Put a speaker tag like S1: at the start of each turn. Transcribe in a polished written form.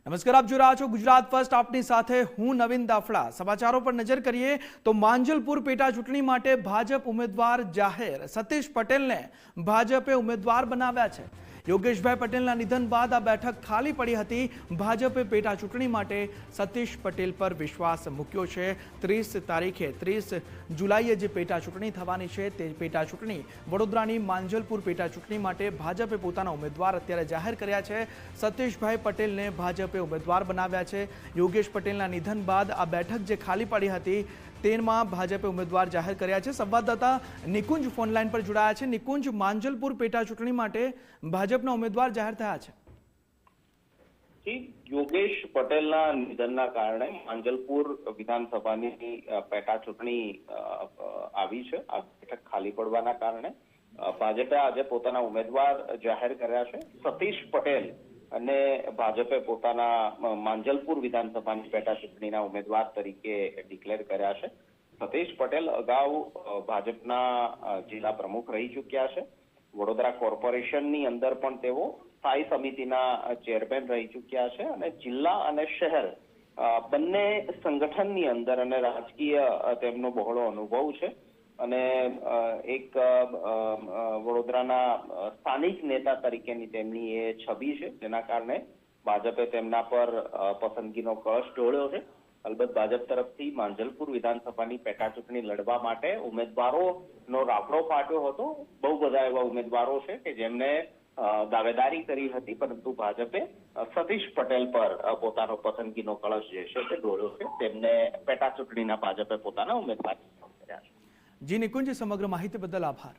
S1: નમસ્કાર, આપ જોઈ રહ્યા છો ગુજરાત ફર્સ્ટ. આપની સાથે હું નવીન દાફડા. સમાચારો પર નજર કરીએ તો માંજલપુર પેટા ચૂંટણી માટે ભાજપ ઉમેદવાર જાહેર. સતીશ પટેલને ભાજપે ઉમેદવાર બનાવ્યા છે. યોગેશભાઈ પટેલના નિધન બાદ આ બેઠક ખાલી પડી હતી. ભાજપે પેટા ચૂંટણી માટે સતીશ પટેલ પર વિશ્વાસ મૂક્યો છે. 30 જુલાઈએ જે પેટા ચૂંટણી થવાની છે તે પેટા ચૂંટણી વડોદરાની માંજલપુર પેટા ચૂંટણી માટે ભાજપે પોતાના ઉમેદવાર અત્યારે જાહેર કર્યા છે. સતીશભાઈ પટેલને ભાજપે ઉમેદવાર બનાવ્યા છે. યોગેશ પટેલના નિધન બાદ આ બેઠક જે ખાલી પડી હતી તેમાં ભાજપે ઉમેદવાર જાહેર કર્યા છે. સંવાદદાતા નિકુંજ ફોનલાઈન પર જોડાયા છે. નિકુંજ, માંજલપુર પેટા ચૂંટણી માટે ભાજપના ઉમેદવાર જાહેર થયા છે.
S2: યોગેશ પટેલના નિધનના કારણે માંજલપુર વિધાનસભાની પેટા ચૂંટણી આવી છે. આ બેઠક ખાલી પડવાના કારણે ભાજપે આજે પોતાના ઉમેદવાર જાહેર કર્યા છે. સતીશ પટેલ અને ભાજપે પોતાના માંજલપુર વિધાનસભાની પેટા ચૂંટણીના ઉમેદવાર તરીકે ડિક્લેર કર્યા છે. સતીશ પટેલ અગાઉ ભાજપના જિલ્લા પ્રમુખ રહી ચૂક્યા છે. વડોદરા કોર્પોરેશનની અંદર પણ તેઓ સ્થાયી સમિતિના ચેરમેન રહી ચૂક્યા છે અને જિલ્લા અને શહેર બંને સંગઠનની અંદર અને રાજકીય તેમનો બહોળો અનુભવ છે અને એક વડોદરાના સ્થાનિક નેતા તરીકેની તેમની એ છબી છે, જેના કારણે ભાજપે તેમના પર પસંદગીનો કળશ ઢોળ્યો છે. અલબત્ત ભાજપ તરફથી માંજલપુર વિધાનસભાની પેટા ચૂંટણી લડવા માટે ઉમેદવારોનો રાફડો ફાટ્યો હતો. બહુ બધા એવા ઉમેદવારો છે કે જેમને દાવેદારી કરી હતી, પરંતુ ભાજપે સતીશ પટેલ પર પોતાનો પસંદગીનો કળશ જે છે તે ઢોળ્યો છે. તેમને પેટા ચૂંટણીના ભાજપે પોતાના ઉમેદવાર કર્યા છે.
S1: જી નિકુંજ, સમગ્ર માહિતી બદલ આભાર.